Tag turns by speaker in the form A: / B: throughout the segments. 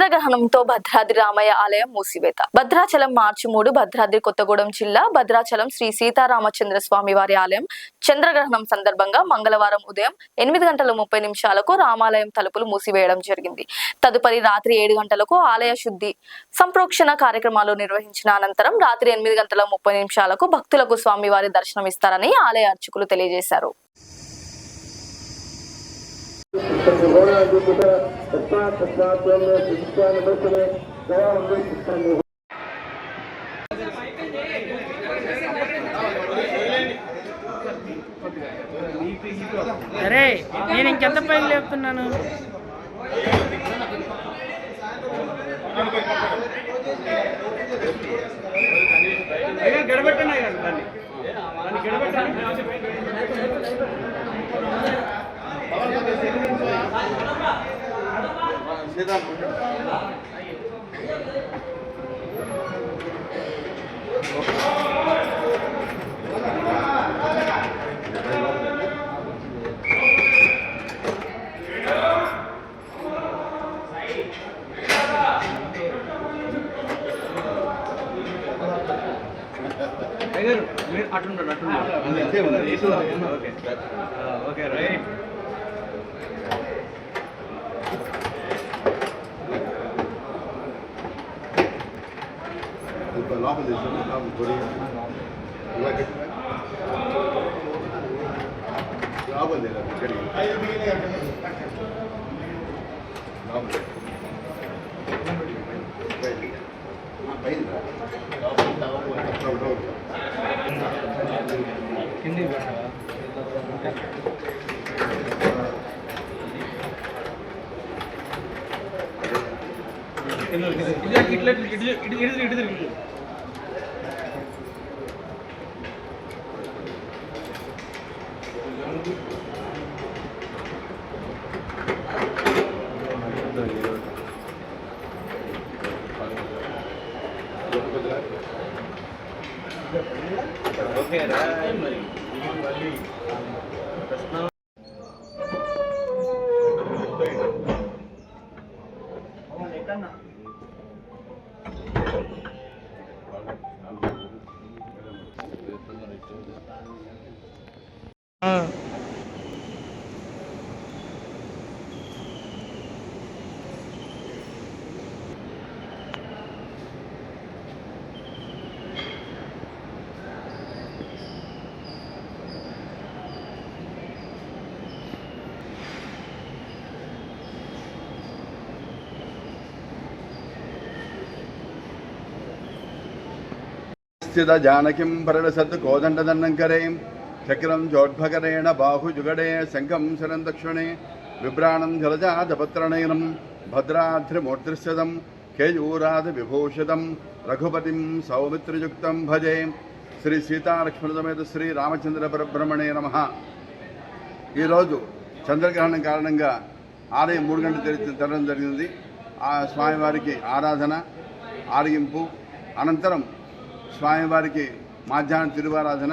A: చంద్రగ్రహణంతో భద్రాద్రి రామయ్య ఆలయం మూసివేత. భద్రాచలం మార్చి 3 భద్రాద్రి కొత్తగూడెం జిల్లా భద్రాచలం శ్రీ సీతారామచంద్ర స్వామి వారి ఆలయం చంద్రగ్రహణం సందర్భంగా మంగళవారం ఉదయం 8:30 రామాలయం తలుపులు మూసివేయడం జరిగింది. తదుపరి రాత్రి 7 గంటలకు ఆలయ శుద్ధి సంప్రోక్షణ కార్యక్రమాలు నిర్వహించిన అనంతరం రాత్రి 8:30 భక్తులకు స్వామివారి దర్శనం ఇస్తారని ఆలయ అర్చకులు తెలియజేశారు.
B: అరే నేను ఇంకెంత పైకి లేపుతున్నాను.
C: Okay right. లోపల తీసుకుని పొడి రాబోదే కింది ఇట్లా ఇటు ఓకే రా మరి जानकीं भरणसत् कोदण्डदन्नङ्करे चक्रं जोड्भकरेण बाहुजुगडे शङ्खं शरं दक्षिणे विभ्राणं जलजातपत्रनयनं भद्राद्रिमूर्तिस्थितं केयूरादिविभूषितं रघुपतिं सौमित्रियुक्तं भजे श्री सीतालक्ष्मणसमेत श्री रामचंद्र परब्रह्मणे नमः। చంద్రగ్రహణం కారణంగా ఆలయం 3 గంటలు తెరవడం జరిగింది. ఆ స్వామివారికి ఆరాధన ఆరగింపు అనంతరం స్వామివారికి మధ్యాహ్నం తిరువారాధన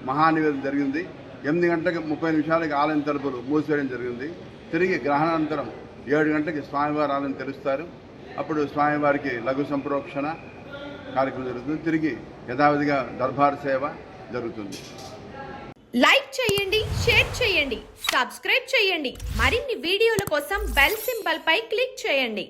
C: మహానివేదన జరిగింది. 8:30 ఆలయం తలుపులు మూసివేయడం జరిగింది. తిరిగి గ్రహణానంతరం 7 గంటలకి స్వామివారి ఆలయం తెరుస్తారు. అప్పుడు స్వామివారికి లఘు సంప్రోక్షణ కార్యక్రమం జరుగుతుంది. తిరిగి యథావిధిగా దర్బార్ సేవ జరుగుతుంది.
D: లైక్ చేయండి, షేర్ చేయండి, సబ్స్క్రైబ్ చేయండి. మరిన్ని వీడియోల కోసం బెల్ సింబల్ పై క్లిక్ చేయండి.